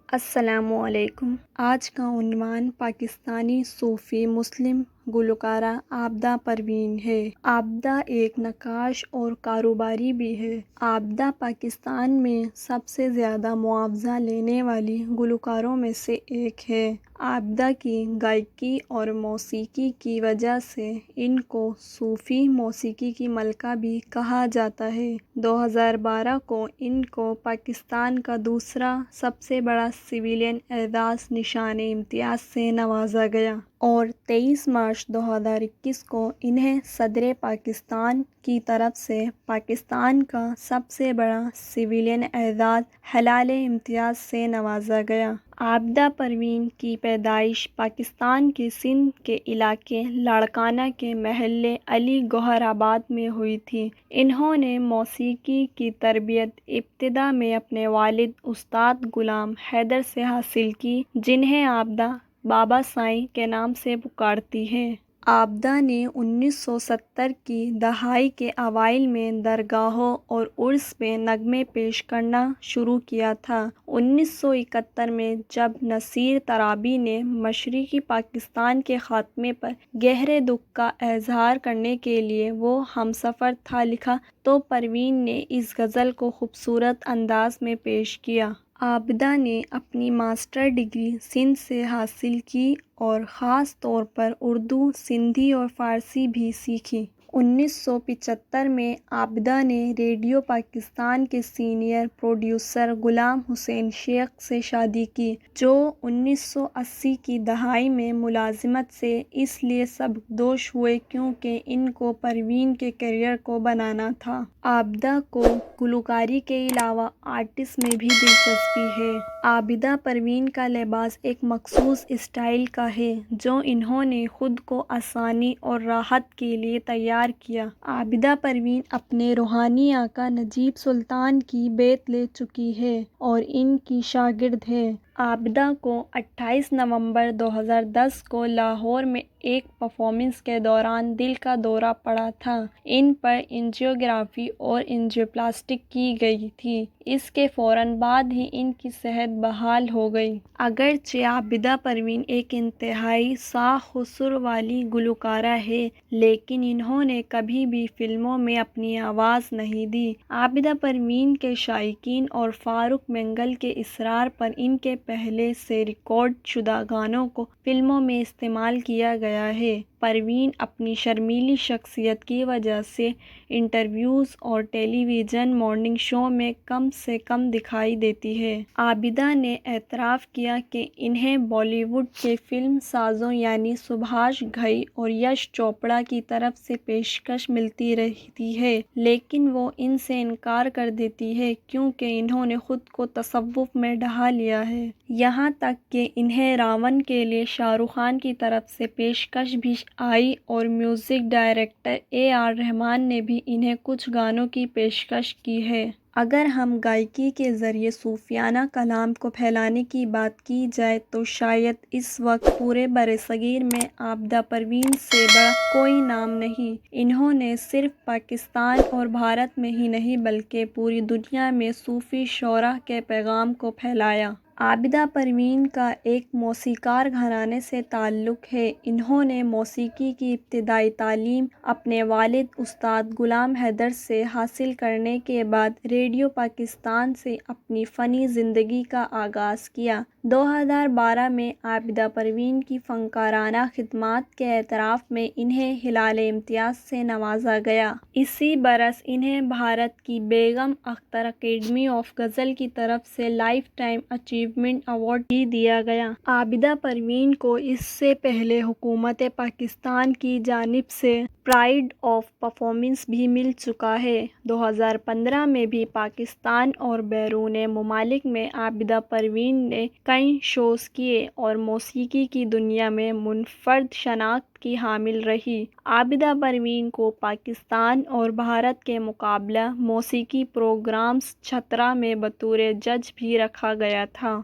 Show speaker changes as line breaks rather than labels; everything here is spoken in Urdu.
السلام علیکم۔ آج کا عنوان پاکستانی صوفی مسلم گلوکارہ عابدہ پروین ہے۔ عابدہ ایک نقاش اور کاروباری بھی ہے۔ عابدہ پاکستان میں سب سے زیادہ معاوضہ لینے والی گلوکاروں میں سے ایک ہے۔ عابدہ کی گائیکی اور موسیقی کی وجہ سے ان کو صوفی موسیقی کی ملکہ بھی کہا جاتا ہے۔ 2012 کو ان کو پاکستان کا دوسرا سب سے بڑا سویلین اعزاز نشان امتیاز سے نوازا گیا اور 23 مارچ 2021 کو انہیں صدر پاکستان کی طرف سے پاکستان کا سب سے بڑا سویلین اعزاز ہلال امتیاز سے نوازا گیا۔ عابدہ پروین کی پیدائش پاکستان کے سندھ کے علاقے لاڑکانہ کے محلے علی گوہر آباد میں ہوئی تھی۔ انہوں نے موسیقی کی تربیت ابتدا میں اپنے والد استاد غلام حیدر سے حاصل کی، جنہیں عابدہ بابا سائیں کے نام سے پکارتی ہیں۔ عابدہ نے 1970 کی دہائی کے اوائل میں درگاہوں اور عرس میں نغمے پیش کرنا شروع کیا تھا۔ 1971 میں جب نصیر ترابی نے مشرقی پاکستان کے خاتمے پر گہرے دکھ کا اظہار کرنے کے لیے وہ ہمسفر تھا لکھا تو پروین نے اس غزل کو خوبصورت انداز میں پیش کیا۔ عابدہ نے اپنی ماسٹر ڈگری سندھ سے حاصل کی اور خاص طور پر اردو، سندھی اور فارسی بھی سیکھی۔ 1975 میں عابدہ نے ریڈیو پاکستان کے سینئر پروڈیوسر غلام حسین شیخ سے شادی کی، جو 1980 کی دہائی میں ملازمت سے اس لیے سبکدوش ہوئے کیونکہ ان کو پروین کے کیریئر کو بنانا تھا۔ عابدہ کو گلوکاری کے علاوہ آرٹس میں بھی دلچسپی ہے۔ عابدہ پروین کا لباس ایک مخصوص اسٹائل کا ہے جو انہوں نے خود کو آسانی اور راحت کے لیے تیار کیا۔ عابدہ پروین اپنے روحانی آقا نجیب سلطان کی بیعت لے چکی ہے اور ان کی شاگرد ہے۔ عابدہ کو 28 نومبر 2010 کو لاہور میں ایک پرفارمنس کے دوران دل کا دورہ پڑا تھا۔ ان پر اینجیوگرافی اور اینجیوپلاسٹک کی گئی تھی۔ اس کے فوراً بعد ہی ان کی صحت بحال ہو گئی۔ اگرچہ عابدہ پروین ایک انتہائی ساخ و سر والی گلوکارہ ہے، لیکن انہوں نے کبھی بھی فلموں میں اپنی آواز نہیں دی۔ عابدہ پروین کے شائقین اور فاروق منگل کے اصرار پر ان کے پہلے سے ریکارڈ شدہ گانوں کو فلموں میں استعمال کیا گیا ہے۔ پروین اپنی شرمیلی شخصیت کی وجہ سے انٹرویوز اور ٹیلی ویژن مارننگ شو میں کم سے کم دکھائی دیتی ہے۔ عابدہ نے اعتراف کیا کہ انہیں بالی ووڈ کے فلم سازوں یعنی سبھاش گھئی اور یش چوپڑا کی طرف سے پیشکش ملتی رہتی ہے، لیکن وہ ان سے انکار کر دیتی ہے کیونکہ انہوں نے خود کو تصوف میں ڈھا لیا ہے۔ یہاں تک کہ انہیں راون کے لیے شاہ رخ خان کی طرف سے پیشکش بھی آئی اور میوزک ڈائریکٹر AR رحمان نے بھی انہیں کچھ گانوں کی پیشکش کی ہے۔ اگر ہم گائیکی کے ذریعے صوفیانہ کلام کو پھیلانے کی بات کی جائے تو شاید اس وقت پورے برصغیر میں عابدہ پروین سے بڑا کوئی نام نہیں۔ انہوں نے صرف پاکستان اور بھارت میں ہی نہیں بلکہ پوری دنیا میں صوفی شعراء کے پیغام کو پھیلایا۔ عابدہ پروین کا ایک موسیقار گھرانے سے تعلق ہے۔ انہوں نے موسیقی کی ابتدائی تعلیم اپنے والد استاد غلام حیدر سے حاصل کرنے کے بعد ریڈیو پاکستان سے اپنی فنی زندگی کا آغاز کیا۔ 2012 میں عابدہ پروین کی فنکارانہ خدمات کے اعتراف میں انہیں ہلال امتیاز سے نوازا گیا۔ اسی برس انہیں بھارت کی بیگم اختر اکیڈمی آف غزل کی طرف سے لائف ٹائم اچیومنٹ ایوارڈ بھی دیا گیا۔ عابدہ پروین کو اس سے پہلے حکومت پاکستان کی جانب سے پرائڈ آف پرفارمنس بھی مل چکا ہے۔ 2015 میں بھی پاکستان اور بیرون ممالک میں عابدہ پروین نے کئی شوز کیے اور موسیقی کی دنیا میں منفرد شناخت کی حامل رہی۔ عابدہ پروین کو پاکستان اور بھارت کے مقابلہ موسیقی پروگرامز چھترا میں بطور جج بھی رکھا گیا تھا۔